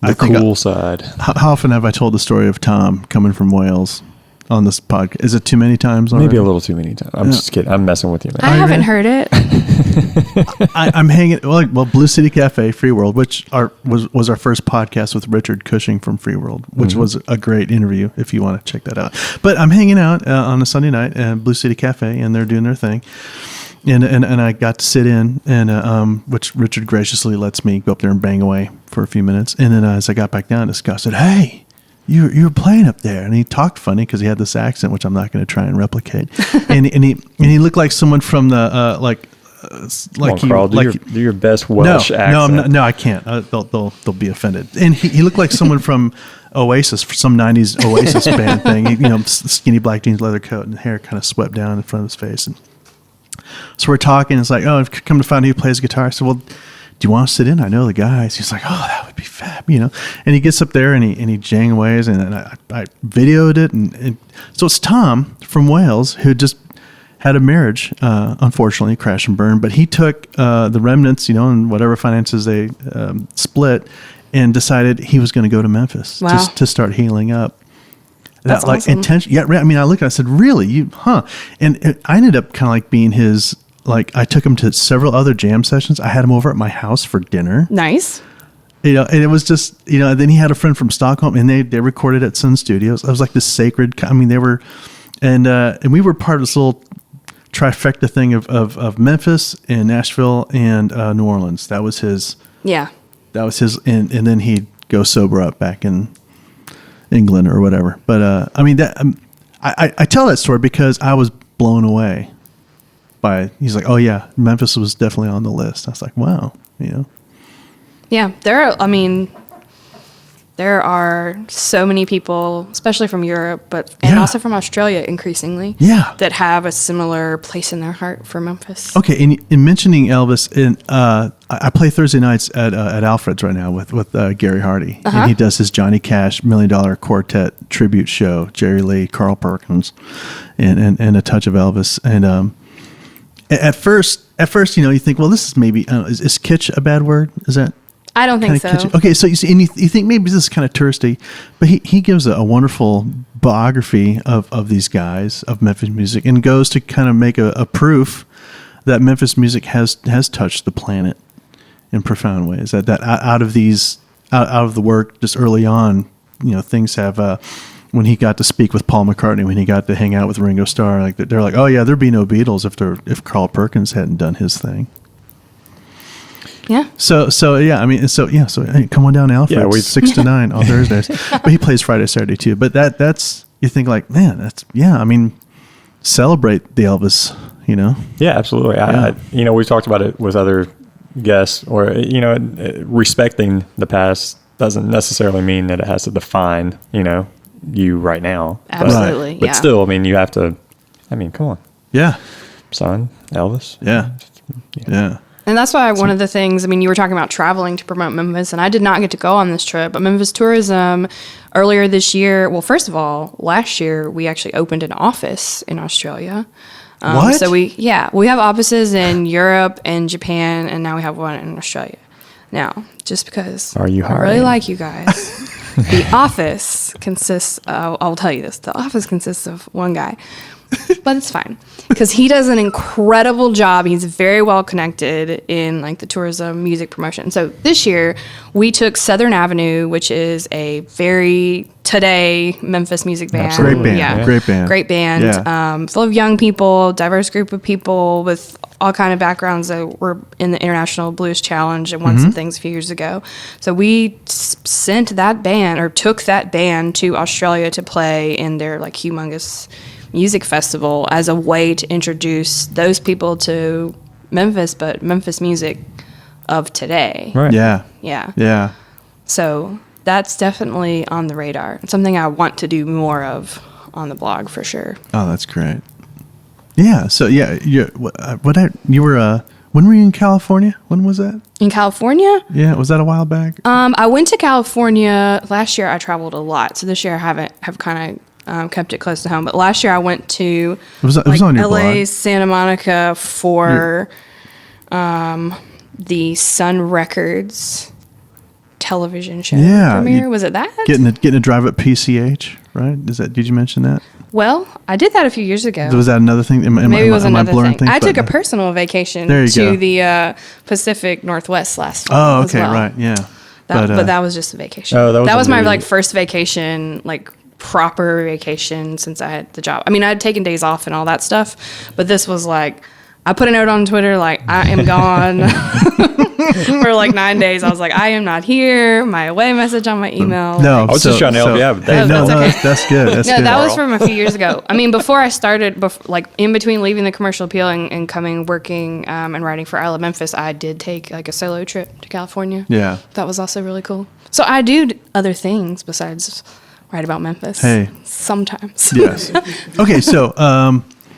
the cool side. How often have I told the story of Tom coming from Wales on this podcast? Is it too many times already? Maybe a little too many times. I'm just kidding. I'm messing with you, man. I haven't heard it. I'm hanging well Blue City Cafe, Free World, which was our first podcast with Richard Cushing from Free World, which was a great interview if you want to check that out. But I'm hanging out on a Sunday night at Blue City Cafe, and they're doing their thing. And I got to sit in, and which Richard graciously lets me go up there and bang away for a few minutes. And then as I got back down, this guy said, "Hey, you were playing up there," and he talked funny because he had this accent, which I'm not going to try and replicate. and he looked like someone from the do your best Welsh accent. No, I can't. They'll be offended. And he looked like someone from Oasis, for some '90s Oasis band thing. Skinny black jeans, leather coat, and hair kind of swept down in front of his face. And so we're talking. It's like, oh, I've come to find out who plays guitar. I said, well, do you want to sit in? I know the guys. He's like, oh, that would be fab, And he gets up there and he jangaways, and I videoed it. And so it's Tom from Wales who just had a marriage, unfortunately, crash and burn. But he took the remnants, and whatever finances they split, and decided he was going to go to Memphis to start healing up. That's like awesome. intention. Yeah, I mean, I looked. I said, "Really, And I ended up kind of like being his. Like, I took him to several other jam sessions. I had him over at my house for dinner. Nice. And it was just, then he had a friend from Stockholm, and they recorded at Sun Studios. It was like this sacred. I mean, they were, and we were part of this little trifecta thing of Memphis and Nashville and New Orleans. That was his. Yeah. That was his, and then he'd go sober up back in England or whatever. But I mean I tell that story because I was blown away by. He's like, oh yeah, Memphis was definitely on the list. I was like, wow, Yeah, there are so many people, especially from Europe, and also from Australia increasingly, that have a similar place in their heart for Memphis. Okay, in mentioning Elvis, I play Thursday nights at Alfred's right now with Gary Hardy, and he does his Johnny Cash $1 Million Quartet tribute show. Jerry Lee, Carl Perkins, and a touch of Elvis. And at first, you think, well, this is maybe is kitsch a bad word? Is that? I don't think so. Kitchen. Okay, so you see, and you think maybe this is kind of touristy, but he gives a wonderful biography of these guys, of Memphis music, and goes to kind of make a proof that Memphis music has touched the planet. in profound ways. That out of the work just early on, things have. When he got to speak with Paul McCartney, when he got to hang out with Ringo Starr, like they're like, oh yeah, there'd be no Beatles if Carl Perkins hadn't done his thing. Yeah. So yeah, I mean, so hey, come on down to Alfred. Yeah, 6 to 9 on Thursdays, but he plays Friday, Saturday too. But that's you think like, man, that's I mean, celebrate the Elvis, Yeah, absolutely. Yeah. We've talked about it with other guests, or respecting the past doesn't necessarily mean that it has to define you right now. Absolutely. But still, I mean, you have to. I mean, come on, Yeah, son, Elvis. yeah. And that's why one of the things, I mean, you were talking about traveling to promote Memphis, and I did not get to go on this trip, but Memphis Tourism earlier this year, well, first of all, last year, we actually opened an office in Australia. What? So we have offices in Europe and Japan, and now we have one in Australia. Now, just because Are you I really hiring? like you guys, the office consists, I'll tell you this, the office consists of one guy. But it's fine because he does an incredible job. He's very well connected in like the tourism music promotion. So this year we took Southern Avenue, which is a very today Memphis music band. Absolutely. Great band. Yeah. Great band. Yeah. Full of young people, diverse group of people with all kind of backgrounds that were in the International Blues Challenge and won some things a few years ago. So we sent that band or took that band to Australia to play in their like humongous music festival as a way to introduce those people to Memphis, but Memphis music of today. Right. Yeah. Yeah. So that's definitely on the radar. It's something I want to do more of on the blog for sure. Oh, that's great. Yeah. So yeah, you were when were you in California? When was that? In California? Yeah, was that a while back? I went to California last year. I traveled a lot, so this year I have kind of kept it close to home. But last year I went to It was on your LA, blog. Santa Monica for the Sun Records television show premiere. Was it that? Getting to drive up PCH, right? Did you mention that? Well, I did that a few years ago. Was that another thing? Maybe it was another blurring thing. I things? took a personal vacation There you to go. the Pacific Northwest last fall. Oh, as okay, well. right, yeah. But that was just a vacation. Oh, that was my amazing. like first vacation, like proper vacation since I had the job. I mean, I had taken days off and all that stuff, but this was like, I put a note on Twitter like, I am gone for like 9 days. I was like, I am not here. My away message on my email. No, I was just trying to help you out with that. Hey, no, That's okay. that's good. That's No, good. that was from a few years ago. I mean, before I started, like in between leaving the commercial appeal and coming working and writing for I Love Memphis, I did take like a solo trip to California. Yeah. That was also really cool. So I do other things besides write about Memphis. Hey. Sometimes. Yes. Okay, so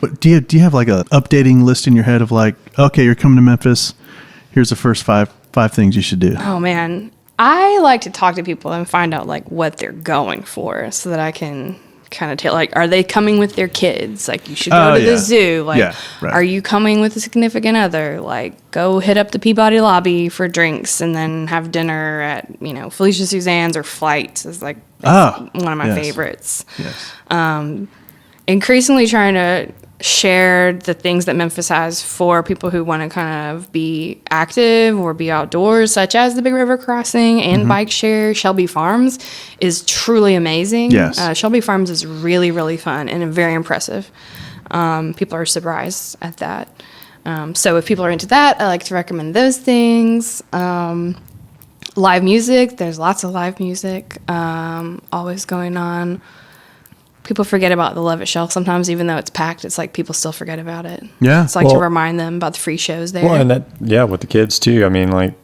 but do you have like a updating list in your head of like, okay, you're coming to Memphis. Here's the first five things you should do. Oh man, I like to talk to people and find out like what they're going for, so that I can kind of tell. Like, are they coming with their kids? Like, you should go to the zoo. Like, Yeah, right. Are you coming with a significant other? Like, go hit up the Peabody lobby for drinks and then have dinner at Felicia Suzanne's or Flight is like one of my yes. favorites. Yes. Increasingly trying to share the things that Memphis has for people who want to kind of be active or be outdoors, such as the Big River Crossing and Bike Share. Shelby Farms is truly amazing. Yes. Shelby Farms is really, really fun and very impressive. People are surprised at that. So if people are into that, I like to recommend those things. Live music, there's lots of live music always going on. People forget about the Love It Shelf sometimes, even though it's packed. It's like people still forget about it. Yeah. It's like to Well- remind them about the free shows there. Well, and with the kids too. I mean, like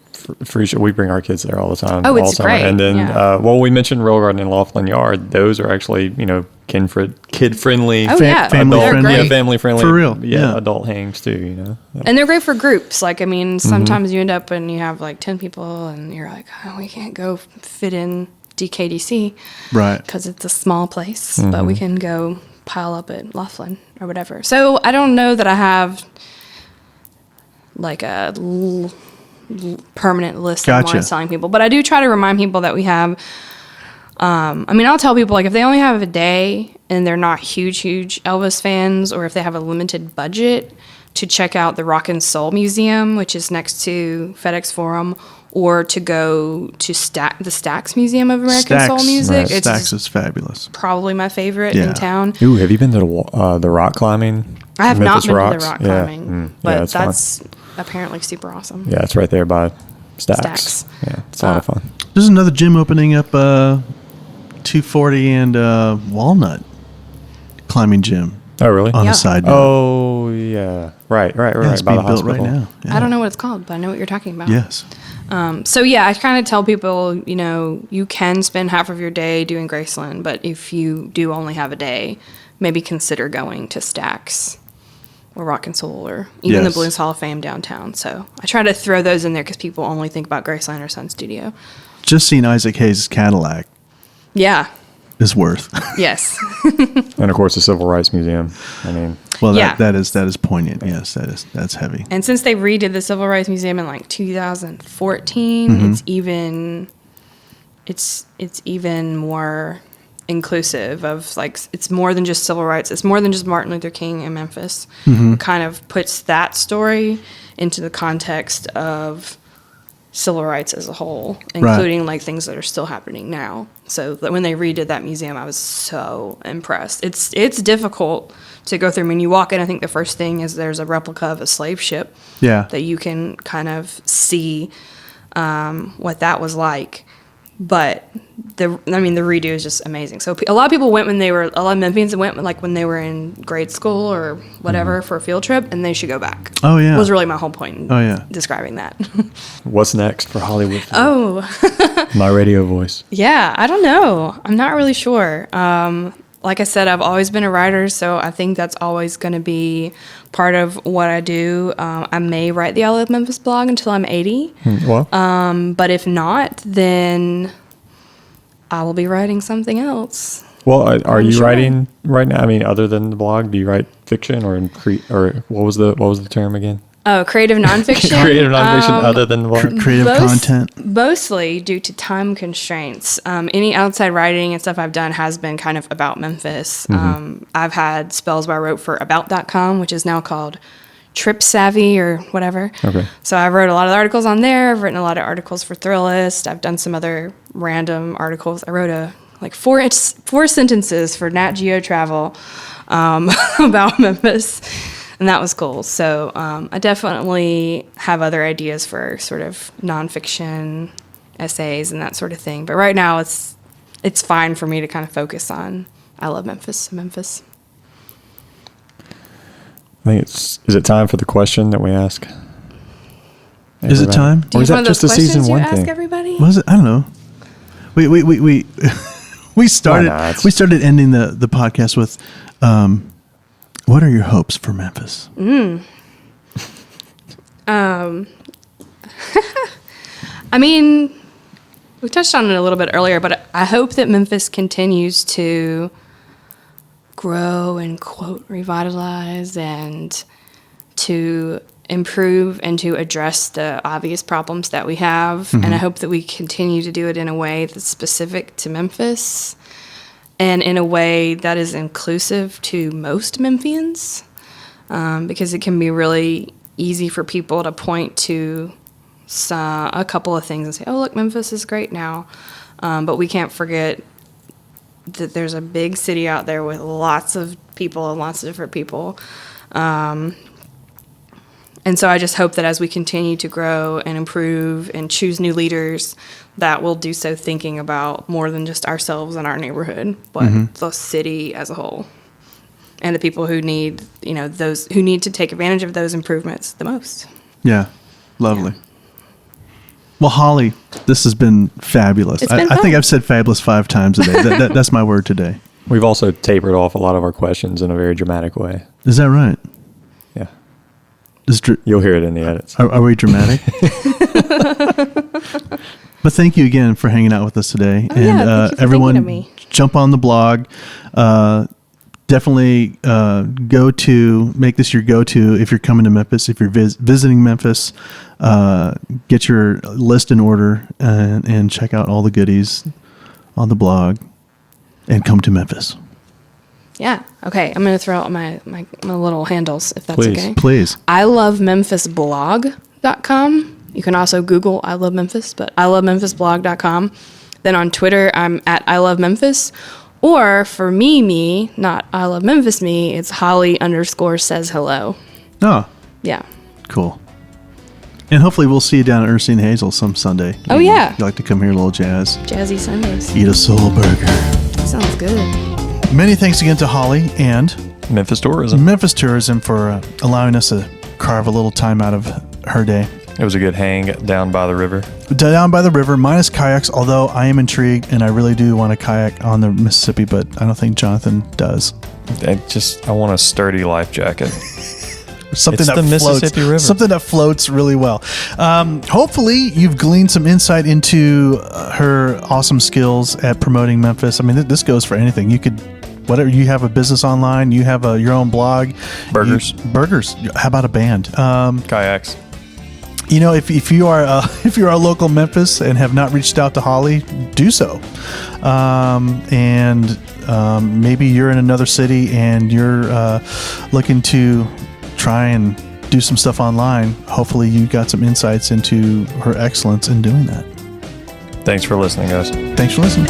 free show, we bring our kids there all the time. Oh, all it's summer. great, And then, yeah. we mentioned Rail Garden and Laughlin Yard. Those are actually kid friendly. Oh, yeah. family They're friendly. great. Yeah, family friendly. For real, Yeah, yeah. adult hangs too. And they're great for groups. Like, I mean, sometimes you end up and you have like 10 people and you're like, oh, we can't go fit in DKDC Right. because it's a small place, but we can go pile up at Laughlin or whatever. So I don't know that I have like a permanent list of Gotcha. what I'm telling people, but I do try to remind people that we have. I mean, I'll tell people like if they only have a day and they're not huge Elvis fans, or if they have a limited budget, to check out the Rock and Soul Museum, which is next to FedEx Forum, or to go to the Stax Museum of American Soul Music. Right. It's Stax is fabulous. probably my favorite Yeah. in town. Ooh, have you been to the rock climbing? I have Memphis not been Rocks? to the rock Yeah. climbing, Yeah, but it's fun. that's apparently super awesome. Yeah, it's right there by Stax. Stax. Yeah, it's a lot of fun. There's another gym opening up 240 and Walnut climbing gym Oh, really? on Yeah. a side note. Oh, yeah. Right. Yeah, it's By being the built hospital. right now. Yeah. I don't know what it's called, but I know what you're talking about. Yes. So yeah, I kind of tell people, you can spend half of your day doing Graceland, but if you do only have a day, maybe consider going to Stax or Rock and Soul or even the Yes. Blues Hall of Fame downtown. So I try to throw those in there because people only think about Graceland or Sun Studio. Just seeing Isaac Hayes' Cadillac Yeah. is worth. Yes. And of course, the Civil Rights Museum. I mean, Well, Yeah. that is poignant. Yes, that's heavy. And since they redid the Civil Rights Museum in like 2014, Mm-hmm. it's even more inclusive of like it's more than just civil rights. It's more than just Martin Luther King in Memphis. Mm-hmm. It kind of puts that story into the context of civil rights as a whole, including like things that are still happening now. So that when they redid that museum, I was so impressed. It's difficult to go through. I mean, you walk in, I think the first thing is there's a replica of a slave ship Yeah. that you can kind of see what that was like. But the redo is just amazing. So a lot of people went a lot of Memphians went like when they were in grade school or whatever for a field trip, and they should go back. Oh, yeah. Was really my whole point in Oh, yeah. describing that. what's next for Hollywood? Oh, My radio voice. yeah, I don't know. I'm not really sure. Like I said, I've always been a writer, so I think that's always going to be part of what I do. I may write the I Love Memphis blog until I'm 80. Well, But if not, then I will be writing something else. are you sure. writing right now? I mean, other than the blog, do you write fiction or what was the term again? Oh, creative nonfiction. Creative nonfiction other than the blog. Creative content. Mostly due to time constraints. Any outside writing and stuff I've done has been kind of about Memphis. I've had spells where I wrote for About.com, which is now called Trip Savvy or whatever. Okay. So I wrote a lot of articles on there. I've written a lot of articles for Thrillist. I've done some other random articles. I wrote four sentences for Nat Geo Travel about Memphis. And that was cool. So I definitely have other ideas for sort of nonfiction essays and that sort of thing. But right now it's fine for me to kind of focus on I Love Memphis. I think is it time for the question that we ask? Is it everybody? time? Do Or you is have one that of those just a questions season you one ask thing? everybody? Was it? I don't know. We started Why not? we started ending the podcast with what are your hopes for Memphis? I mean, we touched on it a little bit earlier, but I hope that Memphis continues to grow and, quote, revitalize and to improve and to address the obvious problems that we have. And I hope that we continue to do it in a way that's specific to Memphis and in a way that is inclusive to most Memphians, because it can be really easy for people to point to a couple of things and say, oh, look, Memphis is great now. But we can't forget that there's a big city out there with lots of people and lots of different people. And so I just hope that as we continue to grow and improve and choose new leaders, that we'll do so thinking about more than just ourselves and our neighborhood, but the city as a whole. And the people who need, those who need to take advantage of those improvements the most. Yeah, lovely. Well, Holly, this has been fabulous. It's been I think fun. I've said fabulous 5 times a day. That's my word today. We've also tapered off a lot of our questions in a very dramatic way. Is that right? Yeah. You'll hear it in the edits. Are we dramatic? But thank you again for hanging out with us today. Oh, yeah, thank you for everyone, thinking of me. jump on the blog. Definitely make this your go-to if you're coming to Memphis. If you're visiting Memphis, get your list in order and check out all the goodies on the blog and come to Memphis. Yeah. Okay. I'm going to throw out my little handles if that's Please. okay. Please. I love memphisblog.com. You can also Google I love Memphis, but I love memphisblog.com. Then on Twitter, I'm at I love Memphis. Or for me, not I love Memphis me, it's Holly_says hello. Oh, Yeah. cool. And hopefully we'll see you down at Ernestine Hazel some Sunday. Oh, yeah. You like to come here, a little jazz. Jazzy Sundays. Eat a soul burger. Sounds good. Many thanks again to Holly and Memphis Tourism. Memphis Tourism for allowing us to carve a little time out of her day. It was a good hang down by the river. Down by the river, minus kayaks, although I am intrigued and I really do want to kayak on the Mississippi, but I don't think Jonathan does. I want a sturdy life jacket. Something It's that the floats, Mississippi River. Something that floats really well. Hopefully, you've gleaned some insight into her awesome skills at promoting Memphis. I mean, this goes for anything. You could, whatever. You have a business online. You have your own blog. Burgers. Burgers. How about a band? Kayaks. You know, if you are if you are a local Memphis and have not reached out to Holly, do so. Maybe you're in another city and you're looking to try and do some stuff online. Hopefully, you got some insights into her excellence in doing that. Thanks for listening, guys. Thanks for listening.